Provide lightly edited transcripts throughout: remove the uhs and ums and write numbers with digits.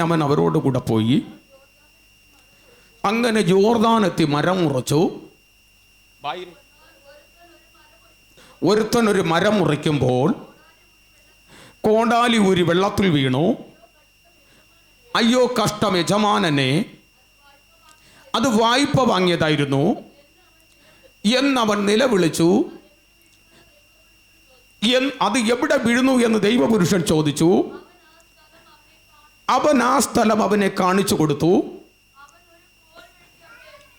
അവൻ അവരോട് കൂടെ പോയി. അങ്ങനെ ജോർദാനെത്തി മരം മുറിച്ചു. ഒരുത്തനൊരു മരം മുറിക്കുമ്പോൾ കോടാലി ഊരി വെള്ളത്തിൽ വീണു. അയ്യോ കഷ്ടം യജമാനനെ, അത് വായ്പ വാങ്ങിയതായിരുന്നു എന്നവൻ നിലവിളിച്ചു. അത് എവിടെ വീഴുന്നു എന്ന് ദൈവപുരുഷൻ ചോദിച്ചു. അവൻ ആ സ്ഥലം അവനെ കാണിച്ചു കൊടുത്തു.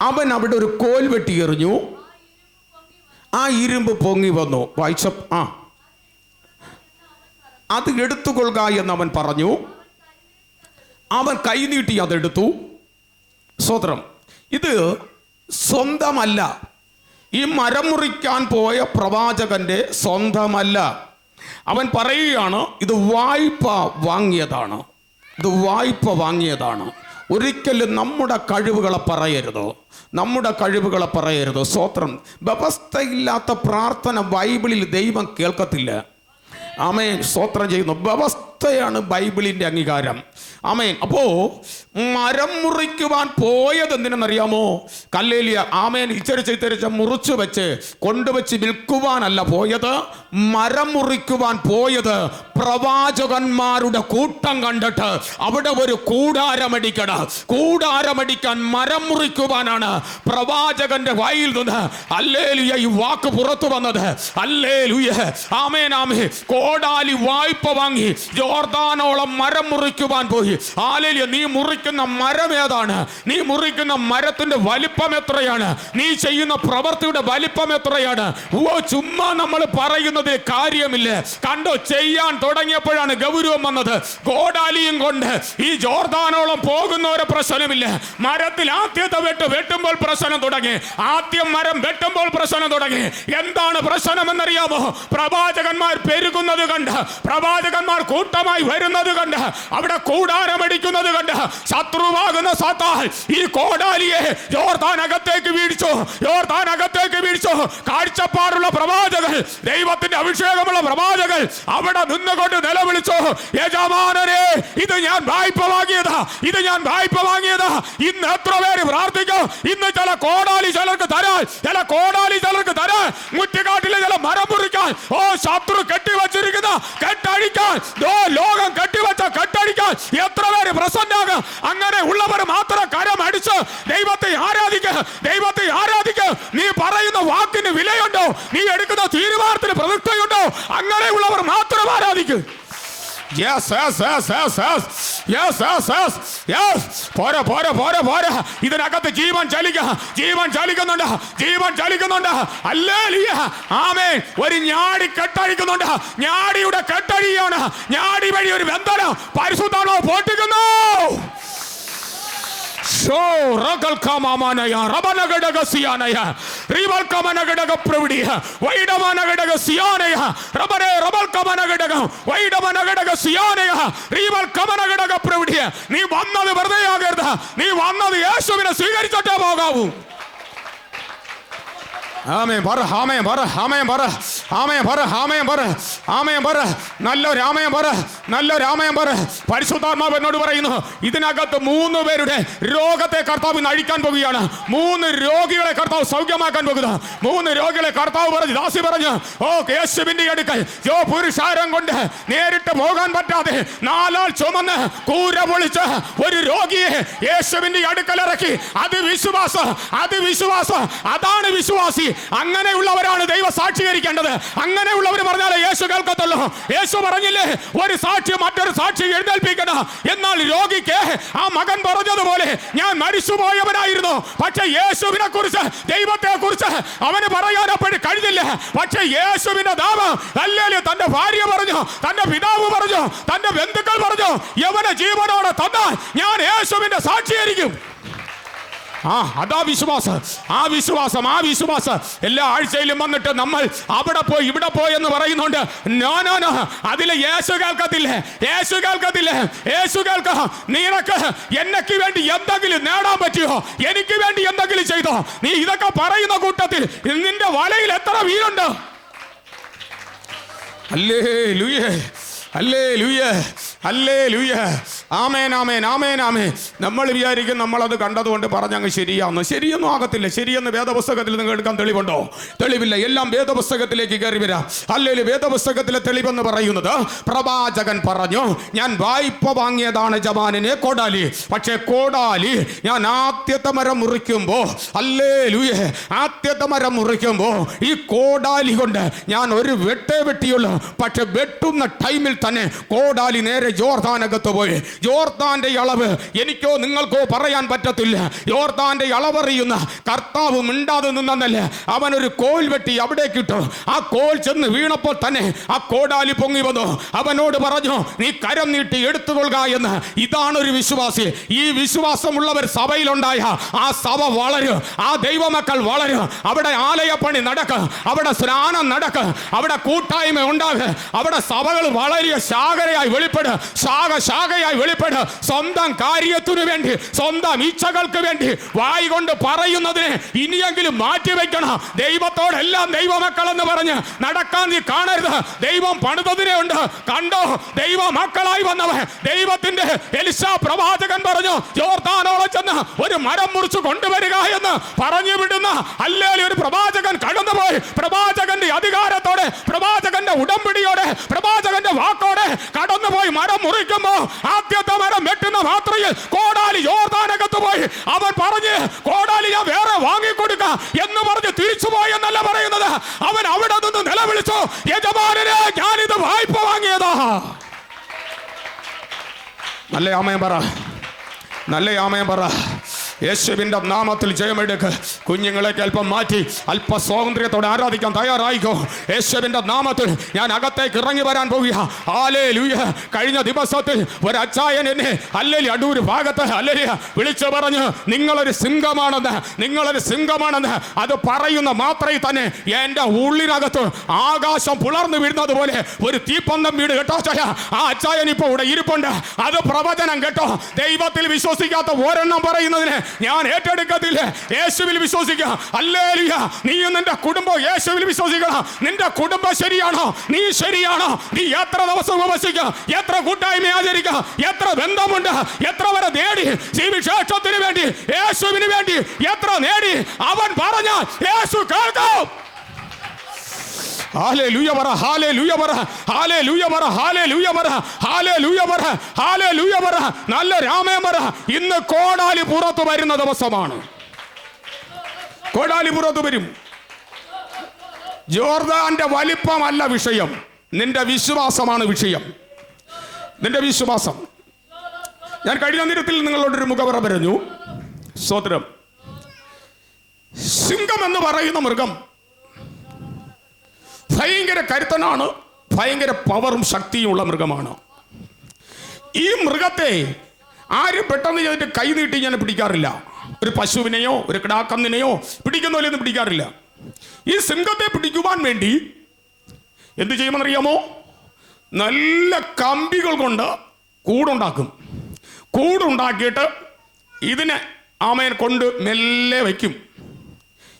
അവൻ അവിടെ ഒരു കോൽ വെട്ടി എറിഞ്ഞു. ആ ഇരുമ്പ് പൊങ്ങി വന്നു. വായിച്ച അത് എടുത്തുകൊള്ളുക എന്നവൻ പറഞ്ഞു. അവൻ കൈനീട്ടി അതെടുത്തു. സ്വതന്ത്രം. ഇത് സ്വന്തമല്ല. ഈ മരം മുറിക്കാൻ പോയ പ്രവാചകന്റെ സ്വന്തമല്ല. അവൻ പറയുകയാണ്, ഇത് വായ്പ വാങ്ങിയതാണ്. ഇത് വായ്പ വാങ്ങിയതാണ്. ഒരിക്കലും നമ്മുടെ കഴിവുകളെ പറയരുത്. നമ്മുടെ കഴിവുകളെ പറയരുത്. സ്വതന്ത്രം. വ്യവസ്ഥയില്ലാത്ത പ്രാർത്ഥന ബൈബിളിൽ ദൈവം കേൾക്കത്തില്ല. ആമേൻ. സ്തോത്രം ചെയ്യുന്നു. വ്യവസ്ഥയാണ് ബൈബിളിൻ്റെ അംഗീകാരം. ആമേൻ. അപ്പോൾ മരം മുറിക്കുവാൻ പോയത് എന്തിനെന്നറിയാമോ? കല്ലേലിയ ആമേൻ ഇച്ചരിച്ച് മുറിച്ചു വെച്ച് കൊണ്ടുവച്ച് വിൽക്കുവാനല്ല പോയത്. മരം മുറിക്കുവാൻ പോയത് പ്രവാചകന്മാരുടെ കൂട്ടം കണ്ടിട്ട് അവിടെ ഒരു കൂടാരമടിക്കണം. കൂടാരമടിക്കാൻ മരം മുറിക്കുവാനാണ് പ്രവാചകന്റെ വായിൽ നിന്ന് ഹല്ലേലൂയ ഈ വാക്ക് പുറത്തു വന്നത്. ഹല്ലേലൂയ. ആമേൻ ആമേൻ. കോടാലി വായ്പ വാങ്ങി ജോർദാനോളം മരം മുറിക്കുവാൻ പോയി. ഹല്ലേലൂയ. നീ മുറിക്കുന്ന മരം ഏതാണ്? നീ മുറിക്കുന്ന മരത്തിന്റെ വലിപ്പം എത്രയാണ്? നീ ചെയ്യുന്ന പ്രവൃത്തിയുടെ വലിപ്പം എത്രയാണ്? ചുമ്മാ നമ്മൾ പറയുന്നത് കാര്യമില്ല. കണ്ടോ, ചെയ്യാൻ തുടങ്ങിയപ്പോഴാണ് ഗൗരവം വന്നത്. കോടാലിയും കൊണ്ട് ഈ ജോർദാനോളം പോകുന്നവരെ പ്രശ്നമില്ല. മരത്തിൽ ആദ്യത്തെ വെട്ടുമ്പോൾ പ്രശ്നം തുടങ്ങി. ആദ്യം മരം വെട്ടുമ്പോൾ പ്രശ്നം തുടങ്ങി. എന്താണ് പ്രശ്നമെന്നറിയാമോ? പ്രവാചകന്മാർ പെരുകുന്നത് കണ്ട്, പ്രവാചകന്മാർ കൂട്ടമായി വരുന്നത് കണ്ട്, അവിടെ കൂടാരമടിക്കുന്നത് കണ്ട് ശത്രുവാകുന്ന സാത്താൻ ഈ കോടാലിയെ യോർദാനകത്തേക്ക് വീഴ്ചു. യോർദാനകത്തേക്ക് വീഴ്ചു. കാഴ്ചപ്പാടുള്ള പ്രവാചകൻ, ദൈവത്തിന്റെ അഭിഷേകമുള്ള പ്രവാചകൻ അവിടെ നിന്നുകൊണ്ട് നിലവിളിച്ചു, യജമാനനെ, ഇത് ഞാൻ വായ്പ വാങ്ങിയതാ, ഇത് ഞാൻ വായ്പ വാങ്ങിയതാ. ഇന്ന് എത്ര പേര് പ്രാർത്ഥിക്കും? ഇന്ന് ചില കോടാലി ചിലർക്ക് തരാൻ, ചില കോടാലി ചിലർക്ക് തരാൻ, മുറ്റുകാട്ടിലെ ചില മരം മുറിക്കാൻ, ശത്രു കെട്ടിവച്ചിരിക്കുന്ന കെട്ടഴിക്കാൻ, ലോകം കെട്ടിവച്ച കെട്ടഴിക്കാൻ എത്ര പേര് പ്രസന്നാകും? അങ്ങനെ ഉള്ളവർ മാത്രം കരം അടിച്ച് ദൈവത്തെ ആരാധിക്കുക, ദൈവത്തെ ആരാധിക്കുക. നീ പറയുന്ന വാക്കിന് വിലയുണ്ടോ? നീ എടുക്കുന്ന തീരുമാനത്തിന് പ്രവൃത്തിയുണ്ടോ? അങ്ങനെയുള്ളവർ മാത്രം ആരാധിക്കും. ഇതിനകത്ത് ജീവൻ ചലിക്കുക, ജീവൻ ചലിക്കുന്നുണ്ട്, ജീവൻ ചലിക്കുന്നുണ്ട്. ഹല്ലേലൂയ. ആമേൻ. ഒരു ഞാടി കെട്ടഴിക്കുന്നുണ്ട്. ഞാടിയുടെ കെട്ടഴിയാണ്. ഞാടി വഴി ഒരു ബന്ധനം പരിശുദ്ധാത്മാവ് പൊട്ടിക്കുന്നു. നീ വന്നത് വെറുതെ ആകരുത്. നീ വന്നത് യേശുവിനെ സ്വീകരിച്ചിട്ടേ പോകാവൂ. നല്ലൊരു ആമേൻ പറ. പരിശുദ്ധാത്മാവ് എന്നോട് പറയുന്നു, ഇതിനകത്ത് 3 പേരുടെ രോഗത്തെ കർത്താവ് അഴിക്കാൻ പോകുകയാണ്. 3 രോഗികളെ കർത്താവ് സൗഖ്യമാക്കാൻ പോകുന്നു. 3 രോഗികളെ കർത്താവ് പറഞ്ഞു, ദാസി പറഞ്ഞു, യേശുവിന്റെ അടുക്കൽ പുരുഷാരം കൊണ്ട് നേരിട്ട് പോകാൻ പറ്റാതെ 4 ആൾ ചുമന്ന് കൂര പൊളിച്ച് ഒരു രോഗിയെ യേശുവിന്റെ അടുക്കൽ ഇറക്കി. അത് വിശ്വാസം, അത് വിശ്വാസം, അതാണ് വിശ്വാസി. അങ്ങനെയുള്ളവരാണ് ദൈവം സാക്ഷീകരിക്കേണ്ടത്. അങ്ങനെയുള്ളവർ പറഞ്ഞാലേ യേശു കേൾക്കത്തുള്ളൂ. യേശു പറഞ്ഞില്ലേ, ഒരു സാക്ഷി മറ്റൊരു സാക്ഷി എഴുന്നേൽപ്പിക്കണം. എന്നാൽ രോഗിക്ക് ആ മകൻ പറഞ്ഞതുപോലെ, ഞാൻ മരിച്ചുപോയവനായിരുന്നു, പക്ഷെ യേശുവിനെ കുറിച്ച്, ദൈവത്തെ കുറിച്ച് അവന് പറയാനപ്പോഴും കഴിഞ്ഞില്ല. പക്ഷെ യേശുവിന്റെ നാമം അല്ലെങ്കിൽ തന്റെ ഭാര്യ പറഞ്ഞു, തന്റെ പിതാവ് പറഞ്ഞു, തന്റെ ബന്ധുക്കൾ പറഞ്ഞു, യവനെ ജീവനോടെ തന്നാൽ ഞാൻ യേശുവിന്റെ സാക്ഷിയായിരിക്കും. അതാ വിശ്വാസം. ആ വിശ്വാസം, ആ വിശ്വാസം എല്ലാ ആഴ്ചയിലും വന്നിട്ട് നമ്മൾ അവിടെ പോയി ഇവിടെ പോയി എന്ന് പറയുന്നുണ്ട്. നോ, അതില് യേശു കേൾക്കത്തില്ലേ, യേശു കേൾക്കത്തില്ലേ, യേശു കേൾക്കാം. നിനക്ക് എന്നക്ക് വേണ്ടി എന്തെങ്കിലും നേടാൻ പറ്റിയോ? എനിക്ക് വേണ്ടി എന്തെങ്കിലും ചെയ്തോ? നീ ഇതൊക്കെ പറയുന്ന കൂട്ടത്തിൽ നിന്റെ വലയിൽ എത്ര വീരുണ്ട്? ഹല്ലേലൂയ, ഹല്ലേലൂയ, ഹല്ലേലൂയ. ആമേൻ, ആമേൻ, ആമേൻ, ആമേൻ. നമ്മൾ വിചാരിക്കും നമ്മളത് കണ്ടതുകൊണ്ട് പറഞ്ഞങ്ങ് ശരിയാന്ന്. ശരിയൊന്നും ആകത്തില്ല. ശരിയെന്ന് വേദപുസ്തകത്തിൽ നിങ്ങൾ എടുക്കാൻ തെളിവുണ്ടോ? തെളിവില്ല. എല്ലാം വേദപുസ്തകത്തിലേക്ക് കയറി വരാം. അല്ലെങ്കിൽ വേദപുസ്തകത്തിലെ തെളിവെന്ന് പറയുന്നത്, പ്രവാചകൻ പറഞ്ഞു, ഞാൻ വായ്പ വാങ്ങിയതാണ് ജവാനിനെ കോടാലി. പക്ഷേ കോടാലി ഞാൻ ആദ്യത്തെ മരം മുറിക്കുമ്പോ, ഹല്ലേലൂയ, ആദ്യത്തെ മരം മുറിക്കുമ്പോ ഈ കോടാലി കൊണ്ട് ഞാൻ ഒരു വെട്ടേ വെട്ടിയുള്ളൂ. പക്ഷെ വെട്ടുന്ന ടൈമിൽ തന്നെ കോടാലി നേരെ ജോർദാനകത്ത് പോയി. ജോർദാന്റെ അളവ് എനിക്കോ നിങ്ങൾക്കോ പറയാൻ പറ്റത്തില്ല. ജോർദാന്റെ അളവറിയുന്ന കർത്താവ് മിണ്ടാതെ നിന്നല്ല, അവനൊരു കോൽ വെട്ടി അവിടേക്ക് ഇട്ടു. ആ കോൽ ചെന്ന് വീണപ്പോൾ തന്നെ ആ കോടാലി പൊങ്ങി വന്നു. അവനോട് പറഞ്ഞു, നീ കരം നീട്ടി എടുത്തുകൊള്ളുക എന്ന്. ഇതാണ് ഒരു വിശ്വാസി. ഈ വിശ്വാസമുള്ളവർ സഭയിലുണ്ടായ ആ സഭ വളരും, ആ ദൈവമക്കൾ വളരും. അവിടെ ആലയപ്പണി നടക്കും, അവിടെ സ്നാനം നടക്കും, അവിടെ കൂട്ടായ്മ ഉണ്ടാകും, അവിടെ സഭകൾ വളരിയ ശാഖയായി വെളിപ്പെടും, ശാഖയായി വെളിപ്പെടും. സ്വന്തം കാര്യത്തിനു വേണ്ടി, സ്വന്തം ഇച്ഛകൾക്ക് വേണ്ടി വായി കൊണ്ട് പറയുന്നതിനെ ഇനിയെങ്കിലും മാറ്റിവെക്കണം. ദൈവത്തോടെല്ലാം ദൈവമക്കൾ എന്ന് പറഞ്ഞ് നടക്കാൻ നീ കാണരുത്. ദൈവം പണിതതിനെ ഉണ്ട് കണ്ടോ. ദൈവ മക്കളായി വന്നവൻ ദൈവത്തിന്റെ എലിശാ പ്രവാചകൻ പറഞ്ഞു, യോർദാനോളം ചെന്ന് ഒരു മരം മുറിച്ചു കൊണ്ടുവരിക എന്ന് പറഞ്ഞു വിടുന്ന അല്ലെങ്കിൽ ഒരു പ്രവാചകൻ കടന്നുപോയി. പ്രവാചകന്റെ അധികാരത്തോടെ, പ്രവാചകന്റെ ഉടമ്പടിയോടെ, പ്രവാചകന്റെ വാക്കോടെ കടന്നുപോയി മരം മുറിക്കുമ്പോ ആദ്യത്തെ മരം വെട്ടുന്ന മാത്രയിൽ കോടാലി യോർദാനകത്ത് പോയി. അവൻ പറഞ്ഞ്, കോടാലി ഞാൻ വേറെ വാങ്ങിക്കൊടുക്ക എന്ന് പറഞ്ഞ് തിരിച്ചുപോയി എന്നല്ല പറയുന്നത്. അവൻ അവിടെ നിന്ന് നിലവിളിച്ചു, യജമാനനെ, ഞാനിത് വായ്പ വാങ്ങിയതാ. നല്ല ആമേൻ പറ, നല്ല ആമേൻ പറ. യേശുവിൻ്റെ നാമത്തിൽ ജയമെടുക്ക്. കുഞ്ഞുങ്ങളെ അല്പം മാറ്റി അല്പ സ്വാതന്ത്ര്യത്തോടെ ആരാധിക്കാൻ തയ്യാറായിക്കോ. യേശുവിൻ്റെ നാമത്തിൽ ഞാൻ അകത്തേക്ക് ഇറങ്ങി വരാൻ പോവുക. ഹല്ലേലൂയ. കഴിഞ്ഞ ദിവസത്തിൽ ഒരു അച്ചായൻ എന്നെ അല്ലെങ്കിൽ അടൂർ ഭാഗത്ത് അല്ലെങ്കിൽ വിളിച്ചു പറഞ്ഞു, നിങ്ങളൊരു സിംഹമാണെന്ന്, നിങ്ങളൊരു സിംഹമാണെന്ന്. അത് പറയുന്ന മാത്രമേ തന്നെ എൻ്റെ ഉള്ളിനകത്ത് ആകാശം പുലർന്നു വീഴുന്നത് പോലെ ഒരു തീപ്പന്തം വീട് കേട്ടോ. ആ അച്ചായൻ ഇപ്പോൾ ഇവിടെ ഇരിപ്പുണ്ട്. അത് പ്രവചനം കേട്ടോ. ദൈവത്തിൽ വിശ്വസിക്കാത്ത ഒരെണ്ണം പറയുന്നതിന് ഞാൻ ഏറ്റെടുക്കത്തില്ല. യേശുവിൽ വിശ്വസിക്കുക. ഹല്ലേലൂയ. നീയും നിന്റെ കുടുംബം യേശുവിൽ വിശ്വസിക്കണം. നിന്റെ കുടുംബം ശരിയാണോ? നീ ശരിയാണോ? നീ എത്ര ദിവസം ഉപവസിക്കുക, എത്ര കൂട്ടായ്മ ആചരിക്കുക, എത്ര ബന്ധമുണ്ട്, എത്ര വരെ നേടി വിശേഷത്തിന് വേണ്ടി, യേശുവിന് വേണ്ടി എത്ര നേടി. അവൻ പറഞ്ഞ യേശു കേൾക്കും. ഹല്ലേലൂയ പറ, ഹല്ലേലൂയ പറ, ഹല്ലേലൂയ പറ, ഹല്ലേലൂയ പറ, ഹല്ലേലൂയ പറ, ഹല്ലേലൂയ പറ. നല്ല രാമേ പറ. ഇന്ന് കോടാലി പുറത്തു വരുന്ന ദിവസമാണ്. കോടാലി പുറത്തു വരും. ജോർദാന്റെ വലിപ്പമല്ല വിഷയം, നിന്റെ വിശ്വാസമാണ് വിഷയം. നിന്റെ വിശ്വാസം. ഞാൻ കഴിഞ്ഞ നിരത്തിൽ നിങ്ങളോടൊരു മുഖവറ പറഞ്ഞു. സ്തോത്രം. സിംഹം എന്ന് പറയുന്ന മൃഗം ഭയങ്കര കരുത്തനാണ്, ഭയങ്കര പവറും ശക്തിയുമുള്ള മൃഗമാണ്. ഈ മൃഗത്തെ ആരും പെട്ടെന്ന് ചെയ്തിട്ട് കൈ നീട്ടി ഞാൻ പിടിക്കാറില്ല. ഒരു പശുവിനെയോ ഒരു കിടാക്കന്നിനെയോ പിടിക്കുന്ന പോലെയൊന്നും പിടിക്കാറില്ല. ഈ സിംഹത്തെ പിടിക്കുവാൻ വേണ്ടി എന്ത് ചെയ്യുമെന്നറിയാമോ? നല്ല കമ്പികൾ കൊണ്ട് കൂടുണ്ടാക്കും. കൂടുണ്ടാക്കിയിട്ട് ഇതിനെ ആമേൻ കൊണ്ട് മെല്ലെ വയ്ക്കും.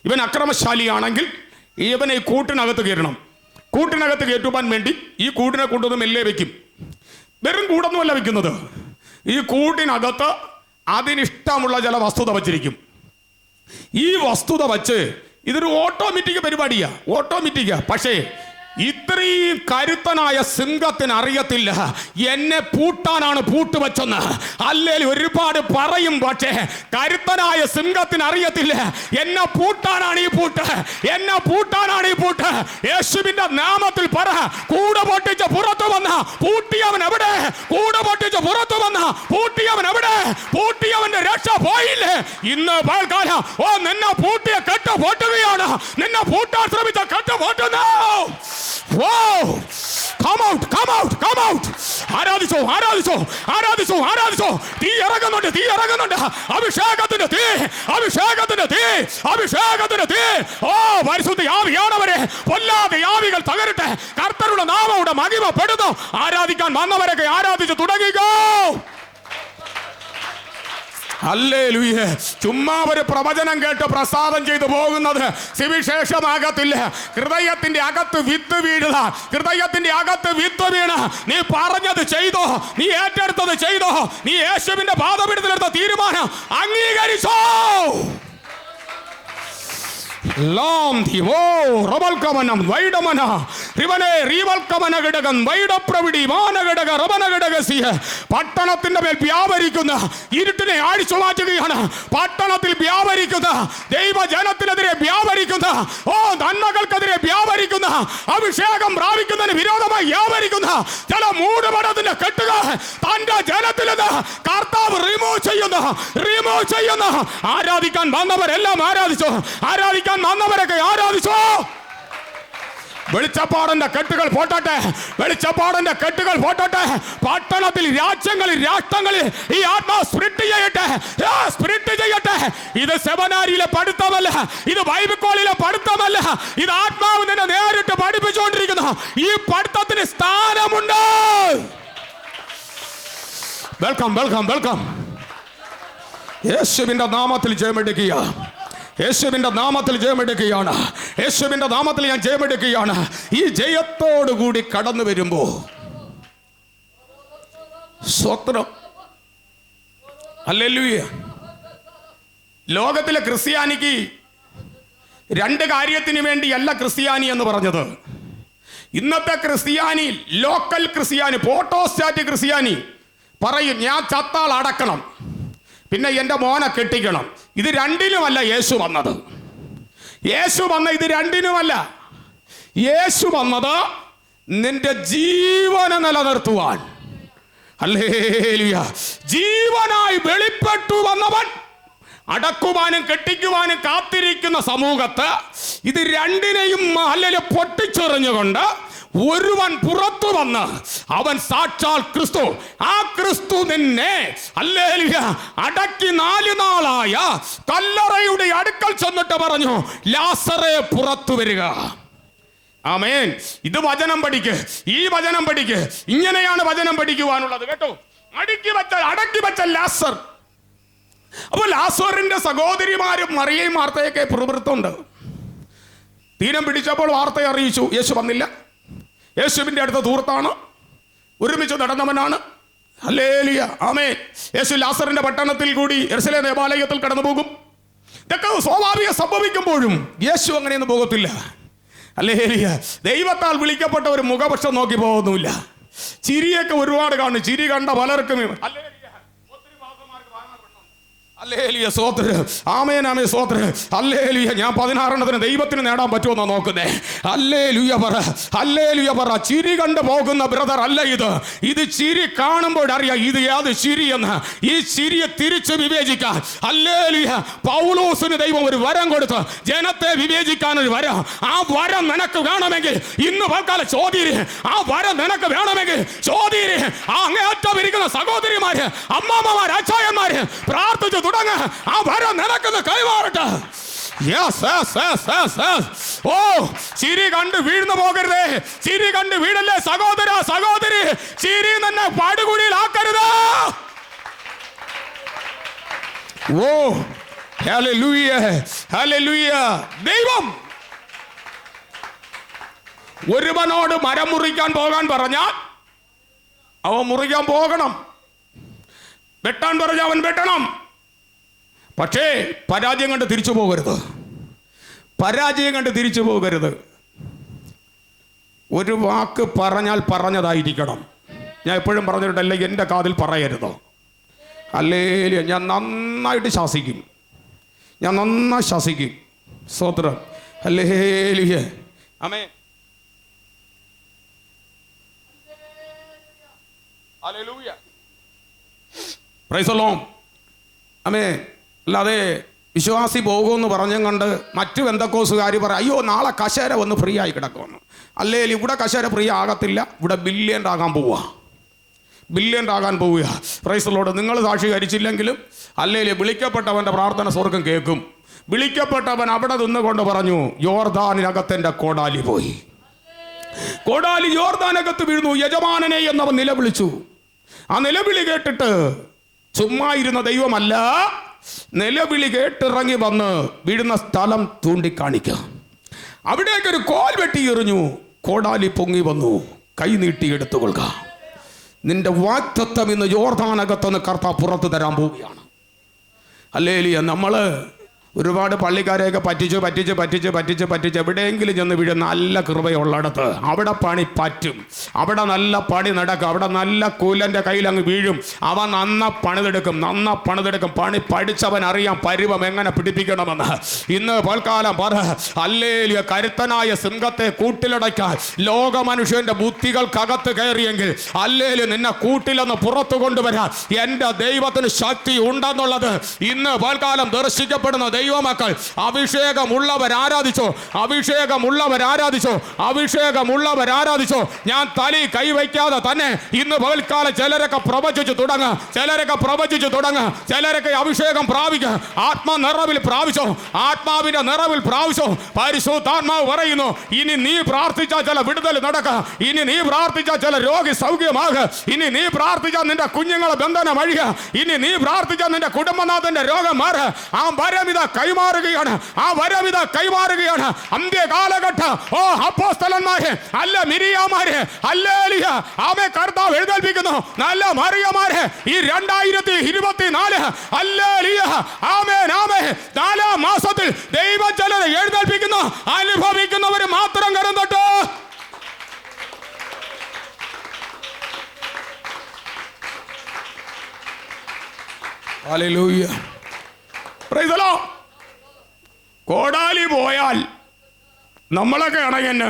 ഇവൻ അക്രമശാലിയാണെങ്കിൽ ഇവനെ ഈ കൂട്ടിനകത്ത് കയറണം. കൂട്ടിനകത്ത് കയറ്റുവാൻ വേണ്ടി ഈ കൂട്ടിനെ കൊണ്ടുവന്ന് മെല്ലെ വയ്ക്കും. വെറും കൂടൊന്നുമല്ല വയ്ക്കുന്നത്. ഈ കൂട്ടിനകത്ത് അതിനിഷ്ടമുള്ള ചില വസ്തുത വച്ചിരിക്കും. ഈ വസ്തുത വച്ച് ഇതൊരു ഓട്ടോമാറ്റിക് പരിപാടിയാണ്, ഓട്ടോമാറ്റിക്കാ. പക്ഷേ ഇത്രയും കരുത്തനായ സിംഹത്തിന് അറിയത്തില്ല എന്നെ പൂട്ടാനാണ് പൂട്ട് വെച്ചെന്ന്. അല്ലെങ്കിൽ ഒരുപാട് പറയും, പക്ഷേ കരുത്തനായ സിംഹത്തിന് അറിയത്തില്ല എന്നെ പൂട്ടാനാണ് ഈ പൂട്ട്, എന്നെ പൂട്ടാനാണ് ഈ പൂട്ട്. യേശുവിന്റെ നാമത്തിൽ പറ. കൂട് പൊട്ടിച്ച് പുറത്തു വന്ന പൂട്ടിയവൻ എവിടെ? കൂട് പൊട്ടിച്ച് പുറത്തു വന്ന പൂട്ടിയവൻ എവിടെ? പൂട്ടിയവന്റെ രക്ഷ പോയില്ലേ? ഇന്ന് പകൽക്കാലം നിന്നെ പൂട്ടിയ കെട്ട് പൊട്ടുകയാണ്. നിന്നെ പൂട്ടാൻ ശ്രമിച്ച കെട്ട് പൊട്ടുന്നു. Wow! Come out, come out, come out! ആരാധിച്ചോ, ആരാധിച്ചോ, ആരാധിച്ചോ, ആരാധിച്ചോ. തീ ഇറങ്ങുന്നുണ്ട്, തീ ഇറങ്ങുന്നുണ്ട്. അഭിഷേകത്തിന്റെ തീ, അഭിഷേകത്തിന്റെ തീ, അഭിഷേകത്തിന്റെ തീ. ഓ പരിശുദ്ധ ആവിയാണവരെ. പൊല്ലാതെ ആവികൾ തകരട്ടെ. കർത്തരുടെ നാമയുടെ മഹിമപ്പെടുന്നു. ആരാധിക്കാൻ വന്നവരൊക്കെ ആരാധിച്ചു തുടങ്ങിക്കോ. ഹല്ലേലൂയ. ചുമ്മാ ഒരു പ്രവചനം കേട്ട് പ്രസാദം ചെയ്തു പോകുന്നത് സുവിശേഷമാകത്തില്ല. ഹൃദയത്തിന്റെ അകത്ത് വിത്ത് വീഴുക. ഹൃദയത്തിന്റെ അകത്ത് വിത്ത് വീണ് നീ പറഞ്ഞത് ചെയ്തോ, നീ ഏറ്റെടുത്തത് ചെയ്തോ, നീ യേശുവിന്റെ പാദപീഠത്തിലെടുത്ത തീരുമാനം അംഗീകരിച്ചോ. പട്ടണത്തിന്റെ മേൽ വ്യാപരിക്കുന്ന ഇരുട്ടിനെ അഴിച്ചു മാറ്റുകയാണ്. പട്ടണത്തിൽ വ്യാപരിക്കുന്ന ദൈവജനത്തിനെതിരെ വ്യാപരിക്കുന്ന നന്മകൾക്കെതിരെ വ്യാപരിക്കുന്ന അഭിഷേകം പ്രാപിക്കുന്നതിന് വിരോധമായി വ്യാപരിക്കുന്ന ചില മൂടുപടത്തിന്റെ കെട്ടുകൾ തന്റെ ജനത്തിൽ നിന്ന് കർത്താവ് റിമൂവ് ചെയ്യുന്ന ആരാധിക്കാൻ വന്നവരെല്ലാം ആരാധിച്ചു. ആരാധിക്കാൻ വന്നവരൊക്കെ ആരാധിച്ചോ. വെളിച്ചപ്പാടന്റെ കെട്ടുകൾ പോട്ടെ, വെളിച്ചപ്പാടന്റെ കെട്ടുകൾ പോട്ടെ. പട്ടണത്തിൽ, രാജ്യങ്ങളിൽ, രാഷ്ട്രങ്ങളിൽ ഈ ആത്മാവ് സ്പിരിറ്റ് ചെയ്യട്ടെ. ഇത് സെമിനാരിയിലെ പഠിത്തമല്ല, ഇത് ബൈബിൾ കോളേജിലെ പഠിത്തമല്ല, ഇത് ആത്മാവ് നിന്നെ നേരിട്ട് പഠിപ്പിച്ചുകൊണ്ടിരിക്കുന്നു. ഈ പഠിത്തത്തിന് സ്ഥാനമുണ്ട്. വെൽക്കം. യേശുവിന്റെ നാമത്തിൽ ജയമെടുക്കുക. യേശുവിന്റെ നാമത്തിൽ ജയമെടുക്കുകയാണ്. യേശുവിന്റെ നാമത്തിൽ ഞാൻ ജയമെടുക്കുകയാണ്. ഈ ജയത്തോടുകൂടി കടന്നു വരുമ്പോ സ്വത്രം. ഹല്ലേലൂയ. ലോകത്തിലെ ക്രിസ്ത്യാനിക്ക് രണ്ട് കാര്യത്തിന് വേണ്ടിയല്ല ക്രിസ്ത്യാനി എന്ന് പറഞ്ഞത്. ഇന്നത്തെ ക്രിസ്ത്യാനി, ലോക്കൽ ക്രിസ്ത്യാനി, ഫോട്ടോസ്റ്റാറ്റ് ക്രിസ്ത്യാനി പറയും ഞാൻ ചത്താൾ അടക്കണം, പിന്നെ എൻ്റെ മോനെ കെട്ടിക്കണം. ഇത് രണ്ടിനുമല്ല യേശു വന്നത്. ഇത് രണ്ടിനുമല്ല. യേശു വന്നത് നിന്റെ ജീവനെ നിലനിർത്തുവാൻ. ഹല്ലേലൂയ. ജീവനായി വെളിപ്പെട്ടു വന്നവൻ അടക്കുവാനും കെട്ടിക്കുവാനും കാത്തിരിക്കുന്ന സമൂഹത്ത് ഇത് രണ്ടിനെയും പൊട്ടിച്ചെറിഞ്ഞുകൊണ്ട് ഒരുവൻ പുറത്തു വന്ന് അവൻ സാക്ഷാൽ ക്രിസ്തു. ആ ക്രിസ്തു നിന്നെ ഹല്ലേലൂയ അടക്കി 4 നാളായ കല്ലറയുടെ അടുക്കൽ ചെന്നിട്ട് പറഞ്ഞു, ലാസറേ പുറത്തു വരിക. ആമേൻ. ഇത് വചനം പഠിക്ക്, ഈ വചനം പഠിക്ക്. ഇങ്ങനെയാണ് വചനം പഠിക്കുവാനുള്ളത് കേട്ടോ. അടക്കി വെച്ച ലാസർ. അപ്പോൾ ലാസറിന്റെ സഹോദരിമാരും മറിയയും വാർത്തയൊക്കെ പുറത്തുണ്ട്. തീരം പിടിച്ചപ്പോൾ വാർത്ത അറിയിച്ചു. യേശു വന്നില്ല. യേശുവിൻ്റെ അടുത്ത ദൂർത്താണ്, ഒരുമിച്ച് നടന്നവനാണ്. ഹല്ലേലൂയ. ആമേൻ. യേശു ലാസറിന്റെ പട്ടണത്തിൽ കൂടി യെരുശലേം ദേവാലയത്തിൽ കടന്നു പോകും. ഇതൊക്കെ സ്വാഭാവികം സംഭവിക്കുമ്പോഴും യേശു അങ്ങനെയൊന്നും പോകത്തില്ല. ഹല്ലേലൂയ. ദൈവത്താൽ വിളിക്കപ്പെട്ട ഒരു മുഖപക്ഷം നോക്കി പോകുന്നില്ല. ചിരിയൊക്കെ ഒരുപാട് കാണും. ചിരി കണ്ട പലർക്കും ഹല്ലേലൂയ സ്തോത്രം. ആമേൻ ആമേൻ സ്തോത്രം. ഹല്ലേലൂയ. ഞാൻ 16 ദൈവത്തിന് നേടാൻ പറ്റുമെന്നാ നോക്കുന്നേ. ഹല്ലേലൂയ പറ, ഹല്ലേലൂയ പറ. ചിരി കണ്ടു പോകുന്ന ബ്രദർ അല്ല ഇത്. ഇത് ചിരി കാണുമ്പോൾ അറിയാം ഇത് ഏത് ചിരിയെന്ന്. ഈ ചിരിയെ തിരിച്ച് വിവേചിക്കാൻ ഹല്ലേലൂയ പൗലോസിന് ദൈവം ഒരു വരം കൊടുത്ത് ജനത്തെ വിവേചിക്കാൻ ഒരു വരം. ആ വരം നിനക്ക് വേണമെങ്കിൽ ഇന്ന് പൽക്കാലം ചോദ്യം. ആ വരം നിനക്ക് വേണമെങ്കിൽ ചോദ്യം. ആ അങ്ങേയറ്റം ഇരിക്കുന്ന സഹോദരിമാര്, അമ്മാമ്മമാര്, അച്ചായന്മാര് പ്രാർത്ഥിച്ചു തുടങ്ങ. ആ വരം നിനക്കെന്ന് കൈമാറട്ടെ. ഓ ചിരി കണ്ട് വീഴ്ന്നു പോകരുതേ. ചിരി കണ്ട് വീഴല്ലേ സഹോദര സഹോദരി. ചിരി തന്നെ പാടുകുഴിയിലാക്കരുത്. ഓ ഹല്ലേലൂയ ഹല്ലേലൂയ. ദൈവം ഒരുവനോട് മരം മുറിക്കാൻ പോകാൻ പറഞ്ഞാൽ അവൻ മുറിക്കാൻ പോകണം. വെട്ടാൻ പറഞ്ഞാൽ അവൻ വെട്ടണം. പക്ഷേ പരാജയം കണ്ട് തിരിച്ചു പോകരുത്. പരാജയം കണ്ട് തിരിച്ചു പോകരുത്. ഒരു വാക്ക് പറഞ്ഞാൽ പറഞ്ഞതായിരിക്കണം. ഞാൻ എപ്പോഴും പറഞ്ഞിട്ടല്ലേ എൻ്റെ കാതിൽ പറയരുതോ. ഹല്ലേലൂയ. ഞാൻ നന്നായിട്ട് ശാസിക്കും. ഞാൻ നന്നായി ശാസിക്കും. സ്തോത്രം. ഹല്ലേലൂയ. ആമേൻ. ഹല്ലേലൂയ. Praise the Lord. ആമേൻ. അല്ലാതെ വിശ്വാസി പോകുമെന്ന് പറഞ്ഞും കണ്ട് മറ്റു ബന്ധക്കോസുകാർ പറയും അയ്യോ നാളെ കശേര വന്ന് ഫ്രീ ആയി കിടക്കുമെന്ന്. അല്ലെങ്കിൽ ഇവിടെ കശേര ഫ്രീ ആകത്തില്ല. ഇവിടെ ബില്യൻ്റ് ആകാൻ പോവുക. Price the Lord. നിങ്ങൾ സാക്ഷീകരിച്ചില്ലെങ്കിലും അല്ലെങ്കിൽ വിളിക്കപ്പെട്ടവൻ്റെ പ്രാർത്ഥന സ്വർഗം കേൾക്കും. വിളിക്കപ്പെട്ടവൻ അവിടെ നിന്നുകൊണ്ട് പറഞ്ഞു യോർദാനിനകത്തെൻ്റെ കോടാലി പോയി. കോടാലി യോർദാനകത്ത് വീഴുന്നു. യജമാനനെ എന്നവൻ നിലവിളിച്ചു. ആ നിലവിളി കേട്ടിട്ട് ചുമ്മാ ഇരുന്ന ദൈവമല്ല, നിലവിളി കേട്ടിറങ്ങി വന്ന് വീഴുന്ന സ്ഥലം ചൂണ്ടിക്കാണിക്കുക. അവിടേക്കൊരു കോൽ വെട്ടി എറിഞ്ഞു. കോടാലി പൊങ്ങി വന്നു. കൈ നീട്ടി എടുത്തുകൊള്ളുക. നിന്റെ വാഗ്ദത്തം ഇന്ന് യോർദാനകത്തുനിന്ന് കർത്താവ് പുറത്തു തരാൻ പോവുകയാണ്. ഹല്ലേലൂയ. നമ്മൾ ഒരുപാട് പള്ളിക്കാരെയൊക്കെ പറ്റിച്ച് എവിടെയെങ്കിലും ചെന്ന് വീഴും. നല്ല കൃപയുള്ളിടത്ത് അവിടെ പണി പറ്റും, അവിടെ നല്ല പണി നടക്കും, അവിടെ നല്ല കൂലൻ്റെ കയ്യിൽ അങ്ങ് വീഴും. അവൻ നന്ന പണിതെടുക്കും. പണി പഠിച്ചവൻ അറിയാം പരുവം എങ്ങനെ പിടിപ്പിക്കണമെന്ന്. ഇന്ന് പൽക്കാലം പറ ഹല്ലേലൂയ. കരുത്തനായ സിംഹത്തെ കൂട്ടിലടയ്ക്കാൻ ലോക മനുഷ്യന്റെ ബുദ്ധികൾക്കകത്ത് കയറിയെങ്കിൽ ഹല്ലേലൂയ നിന്നെ കൂട്ടിലെന്ന് പുറത്തു കൊണ്ടുവരാൻ എൻ്റെ ദൈവത്തിന് ശക്തി ഉണ്ടെന്നുള്ളത് ഇന്ന് പൽക്കാലം ദർശിക്കപ്പെടുന്ന ദൈവമക്കൾ. അഭിഷേകമുള്ളവർ ആരാധിച്ചോ. ഞാൻ തലി കൈവയ്ക്കാതെ തന്നെ ഇന്ന് പകൽക്കാലം ചിലരൊക്കെ പ്രവചിച്ചു തുടങ്ങുക. ചിലരൊക്കെ അഭിഷേകം പ്രാപിക്കുക. ആത്മാവിന്റെ നിറവിൽ പ്രാപിച്ചോ. പരിശുദ്ധാത്മാവ് പറയുന്നു, ഇനി നീ പ്രാർത്ഥിച്ചാൽ ചില വിടുതൽ നടക്കുക. ഇനി നീ പ്രാർത്ഥിച്ചാൽ ചില രോഗി സൗഖ്യമാകുക. ഇനി നീ പ്രാർത്ഥിച്ചാൽ നിന്റെ കുഞ്ഞുങ്ങളെ ബന്ധനം അഴിയുക. ഇനി നീ പ്രാർത്ഥിച്ചാൽ നിന്റെ കുടുംബനാഥന്റെ രോഗം മാറുക. ആ വരമിത കൈമാറുകയാണ്. അന്ത്യകാലഘട്ട അപ്പോസ്തലന്മാരെ അല്ല മിരിയാമാരെ ഹല്ലേലൂയ ആമേ കർത്താവ് എഴുന്നേൽപ്പിക്കുന്നു. നല്ല മറിയമാരെ ഈ 2024 ഹല്ലേലൂയ ആമേൻ 4 മാസത്തിൽ ദൈവം ചിലരെ എഴുന്നേൽപ്പിക്കുന്നു. അനുഭവിക്കുന്നവർ മാത്രം കരം തൊട്ട്. ഹല്ലേലൂയ. Praise the Lord. കോടാലി പോയാൽ നമ്മളൊക്കെ ഇണങ്ങന്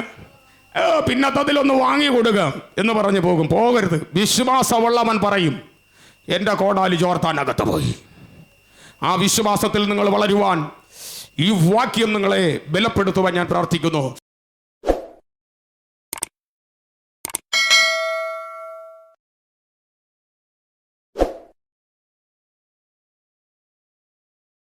പിന്നത്തതിലൊന്ന് വാങ്ങി കൊടുക്കുക എന്ന് പറഞ്ഞു പോകും. പോകരുത്. വിശ്വാസമുള്ളവൻ പറയും, എൻ്റെ കോടാലി യോർദാനകത്ത് പോയി. ആ വിശ്വാസത്തിൽ നിങ്ങൾ വളരുവാൻ ഈ വാക്യം നിങ്ങളെ ബലപ്പെടുത്തുവാൻ ഞാൻ പ്രാർത്ഥിക്കുന്നു.